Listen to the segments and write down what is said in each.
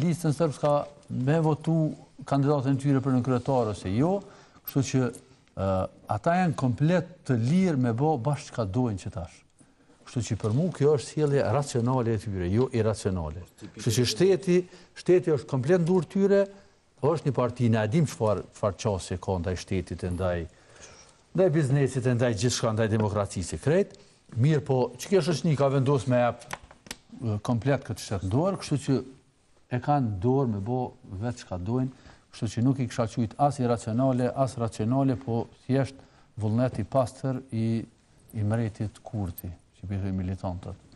listën sërbë s'ka me votu kandidatën e tyre për në kryetar ose jo, kështu që ata janë komplet të lirë me bo bashkë çka dojnë që tash. Kështu që për mu kjo është sjellje racionale e tyre, jo iracionale. Kështu që shteti është komplet ndurë tyre, është një parti, ne e dim çfarë qasje ka ndaj shtetit, ndaj biznesit, ndaj gjithçka, ndaj demokracisë krejt. Mirë, po që kjo shoqëni ka vendosur me jap komplet këtë shtet në dorë, kështu që e kanë dorë me bo vetë çka dojnë, kështu që nuk i kisha qujt as iracionale, as racionale, po thjesht vullnet i pastër i mretit Kurti, që bëjë militantët.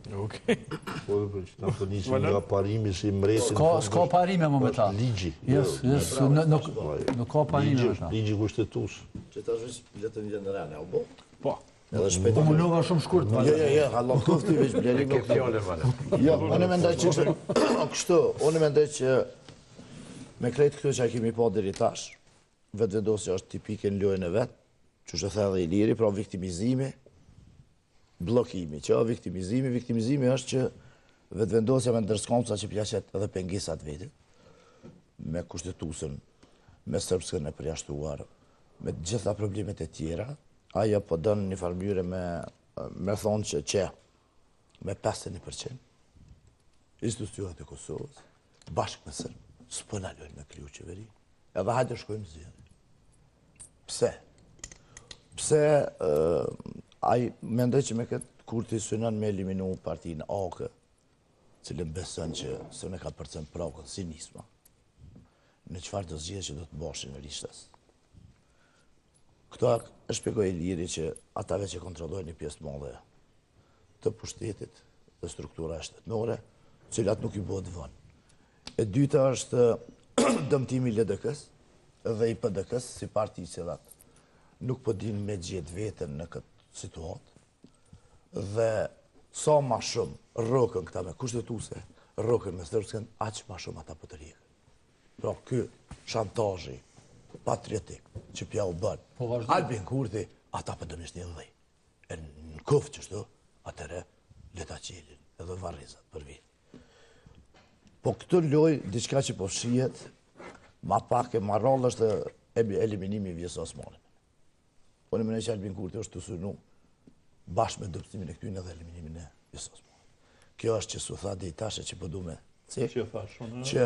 Okej. Po dhe për që ta të njësim nga parimi si mretin... S'ka parime më me ta. Ligji. Nuk ka parime me ta. Ligji kushtetus. Që ta zhvës biletën generale, o bo? Po. Po më nova shumë shkurt. Jo, Allah kofti veç biletën. Ke fjole, vale. Jo, unë mendoj që kështu, unë mendoj që me krejt këtu që a kemi pa deri tash, vetë vendosja është tipike në lojën e vetë, që është the dhe i liri, pra viktimizimi, blokimi, që viktimizimi është që vetë vendosja me ndërskomca që pjaqet edhe pengisat vetit, me kushtetusën, me sërbskën e përjashtuar, me gjitha problemet e tjera, ajo po dënë një farmyre me thonë që me 51%, institucionet e Kosovës, bashkë me Sërbë, s'po na lojnë me kriju qeveri, edhe hajde shkojmë zjerë. Pse? Pse mendoj që me këtë Kurti synon me eliminu partinë AKE, cilën beson që së ne ka përcen prakën si nisma, në qëfar të zgjidhje që do të boshin në rishtas. Këto e shpjegoj liri që atave që kontrollojnë një pjesë madhe të pushtetit dhe struktura shtetënore, cilat nuk i bëhet vënë. E dyta është dëmtimi i LDK-s dhe i PDK-s si parti cilat nuk po din me gjetë veten në këtë situatë dhe sa ma shumë rrokën këta me kushtetuse, rrokën me sërbskën, aq ma shumë ata po të rikën. Pra ky shantazhi patriotik që pja u bën Albin Kurti, ata po dënisht një dhej. E në kufë qështu, atëre leta qelin edhe varrizat për vitë. Po këtë loj, diçka që po shihet, ma pak e ma rallë është eliminimi i Vjes Osmanit. Unë më në që Albin Kurti është të synu bashkë me dëpstimin e këtyn edhe eliminimin e Vjes Osmanit. Kjo është që su tha dhe i tashe që po du me që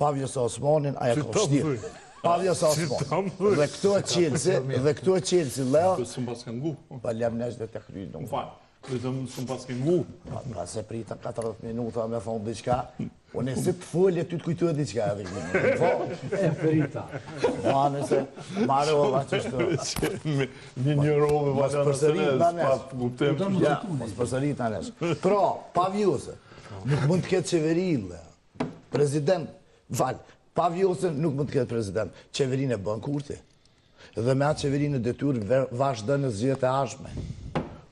pa Vjes Osmanin aja ka vështirë. Pa Vjes Osmanin. Dhe këto e qelësi, Leo, pa lem nesh dhe të kryjnë. Vetëm s'm pas ke ngu. Pra se prita 40 minuta me thonë diqka, unë e si të folje ty të kujtuat diqka e vëllime. E prita. Ma nëse, marova që shtë. Një rove Mos përsërit në nesh. Guptem. Ja, mos përsërit në nesh. Pra, pa vjose, nuk mund të ketë qeveri, prezident, pa vjose nuk mund të ketë prezident. Qeverin e bën Kurti. Dhe me atë qeverin e detyr vazhdo në zgjedhjet e ardhshme.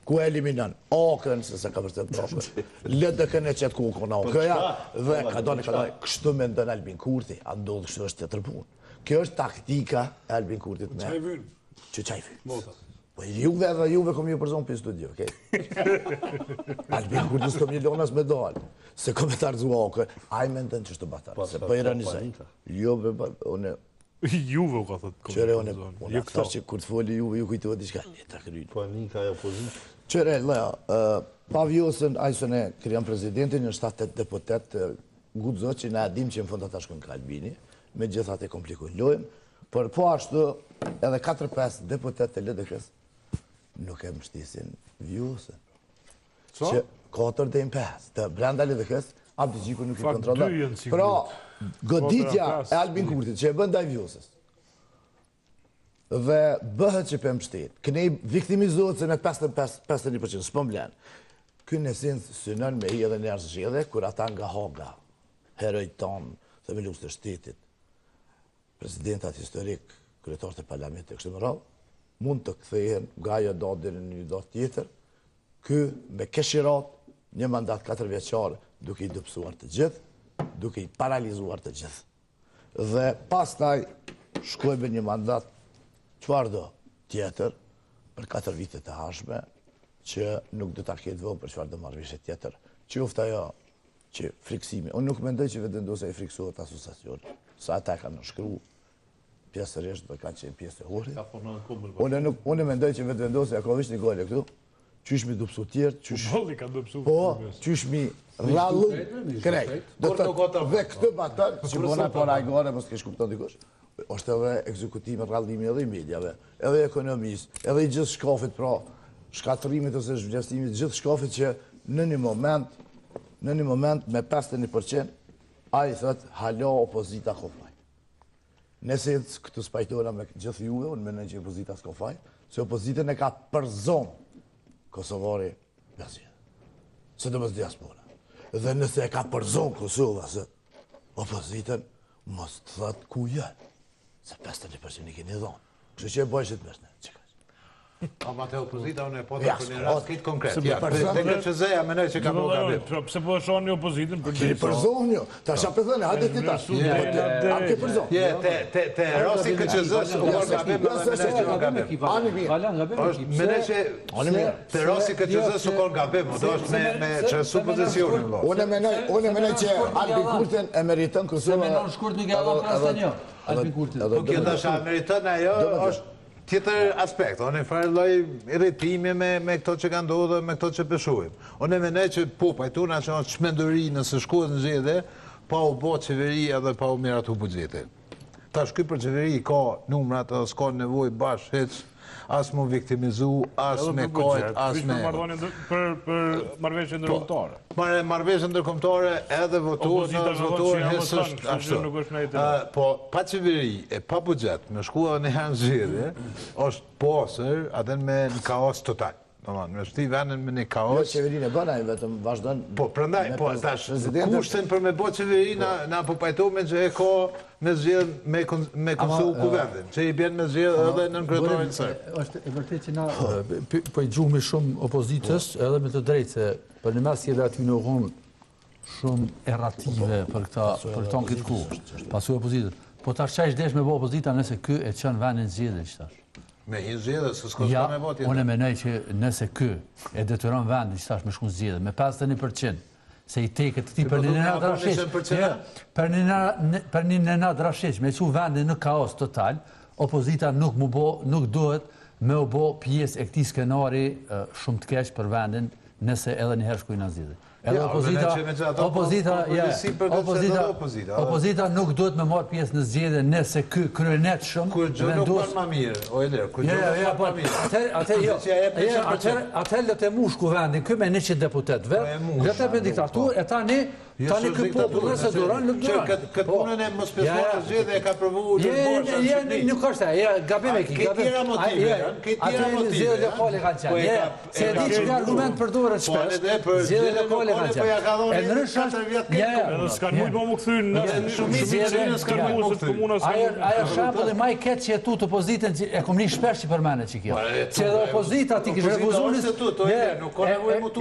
Ku e eliminon AKE-n, se ka përcen propër, LDK-n e qëtë ku kona AKE-ja, dhe ka doni, kështu me ndën Albin Kurti, a ndodhë kështu është të tërpun. Kjo është taktika e Albin Kurtit me... Qaj vynë? Që qaj vynë. Po juve edhe juve kom ju përzon për studio, okej? Albin Kurti s'kom një lonas me dalë, se kom e të arzu AKE, a i me ndën që shtë batarë, se po ironizaj. Juve, une... Juve u ka thëtë. Qëre, unë këtar që kur të foli juve, ju kujtuat i shka, një të kryjnë. Panika e opozitë. Qëre, Lea, pa vjosën, ajësën e krijan presidentin, në 7-8 deputet gudzo që ne adim që në fund ata shkojnë ka Albini, me gjithat e komplikojnë lojën, për po ashtu edhe 4-5 deputet të LDK-s nuk e mështisin vjosën. Që 4-5 të brenda LDK-s, Abdi Gjiku nuk i kontrollat. Pra, goditja e Albin Kurtit që e bëndaj vjosës, dhe bëhet që për mështet, kënej viktimizohet se me 51%, s'po mblen. Kënë esencë synon me hi edhe njerës zhjede, kur ata nga haga, herojt tonë, themelus të shtetit, presidentat historik, kryetar të parlamentit e kështë më rrallë, mund të kthehen nga ajo datë dhe në një datë tjetër, kë me keshirat një mandat 4 vjeqare duke i dëpsuar të gjithë, duke i paralizuar të gjithë. Dhe pas taj shkojme një mandat qëfar do tjetër për 4 vite të hashme, që nuk do ta ketë vëmë për qëfar do marrëveshje tjetër. Qoftë ajo që friksimi, unë nuk mendoj që vetëvendosja i friksohet asociacioni, sa ata kanë shkruar pjesërisht dhe kanë qenë pjesë e horit. Unë mendoj që vetëvendosja ka veç një gole këtu, qysh mi dupsu tjertë, qysh mi rallu, krejt. Dhe këtë batar, që bona para i gore, mos kesh kupton dikush, është edhe ekzekutime rallimi edhe i mediave, edhe i ekonomisë, edhe i gjithë shkafit pra, shkatërimit ose zhvlerësimit, gjithë shkafit që në një moment me 51%, a i thët, hala opozita ka faj. Nëse këtë spajtora me gjithë juve, unë mendoj që opozita s'ka faj, se opozitën e ka përzon Kosovari Bjazia. Se do mësë diaspora. Dhe nëse e ka përzon Kosova, se opozitën mos të thëtë ku janë. Se 51% i keni dhonë. Kështë që e bojshit mësne. Ama te opozita unë e po të për një rast këtë konkret. Dhe këtë që zeja menoj që ka po gabim. Pse po e shonë një opozitën? Keni përzon një. Ta shë përdhëne, hajde ti ta. A ke përzon? Te rasti këtë që zës, u kërë gabim, menoj që te rasti këtë që zës, u kërë gabim, do është me qërësu pozicionin. Unë menoj që Albin Kurtin e meritën Kosova. Se menon shkurt nuk e alla prasta një, Albin Kurtin. Po kjo të shë meritën ajo është tjetër aspekt, unë e farë loj irritimi me këto që ka ndodhë, me këto që pëshujmë. Unë e menej që po, pajtuna që është shmenduri nëse shkohet në zhjede, pa u bo qeveria dhe pa u miratu buxheti. Ta shky për qeveri ka numrat, s'ka nevoj bashkë heq, as mu viktimizu, as me kojt, as me... Për marrëveshje ndërkombëtare. Marrëveshje ndërkombëtare edhe votuar, hesësht ashtu. Po, pa qeveri e pa buxhet, me shkua në herë në zhjede, është posër atë me në kaos total. Me shti vendin me një kaos... Jo, qeverin e bëna, vetëm vazhdojnë... Po, prandaj, po, tash, kushten për me bo qeveri, na po pajtome që e ka me zgjedh me konsu kuvendin, që i bjen me zgjedh edhe në kryetarin sërë. është e vërtet që na po i gjuhemi shumë opozitës, edhe me të drejtë, se për në mes jeve aty në rrumë shumë errative për këta në këtë ku, pasu opozitës. Po tash qa ishdesh me bo opozita nëse kë e qënë vendin zgjedhje që tash. Me hinë zgjedhje, se s'ko s'ka me votje. Unë e menoj që nëse kë e detyron vendin që tash me shku zgjedhje, me 51%, se i teket të ti për një nëna drashish, për një nëna drashish, me që vendin në kaos total, opozita nuk duhet me u bo pjesë e këti skenari shumë të keq për vendin nëse edhe njëherë shkujnë në zgjedhje. Edhe opozita nuk duhet me marrë pjesë në zgjedhje nëse ky kryenet shumë kur gjë nuk bën më mirë, o Eler, kur gjë nuk bën më mirë. Atëherë lë të mush kuvendin, ky me 100 deputetëve, lë të bëjë diktaturë, e tani ky popull nëse duron, nuk duron. Këtë punën e mos pesmuar zgjedhje e ka provu nuk është ajo, gabim e ki. Këtë tjera motive, Atë zgjedhje lokale kanë qenë. Se e di që ka argument përdoret shpesh. Zgjedhje lokale kanë qenë. E ndryshon Edhe s'kan mujt më kthyr në shumicën e s'kan mujt të komunës. Ajo shembulli më i keq që tu të opozitën e kom një shpesh që përmendet që kjo. Që edhe opozita ti kish refuzuar. Nuk ka nevojë më tu.